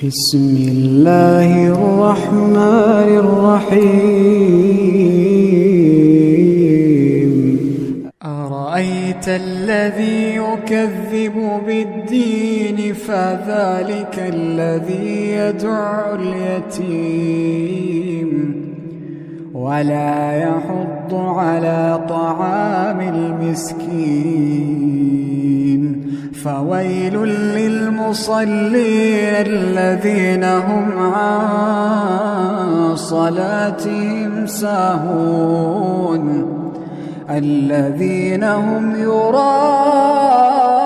بسم الله الرحمن الرحيم. أرأيت الذي يكذب بالدين فذلك الذي يدع اليتيم ولا يحض على طعام المسكين فويل للمصلين الذين هم عن صلاتهم ساهون الذين هم يراءون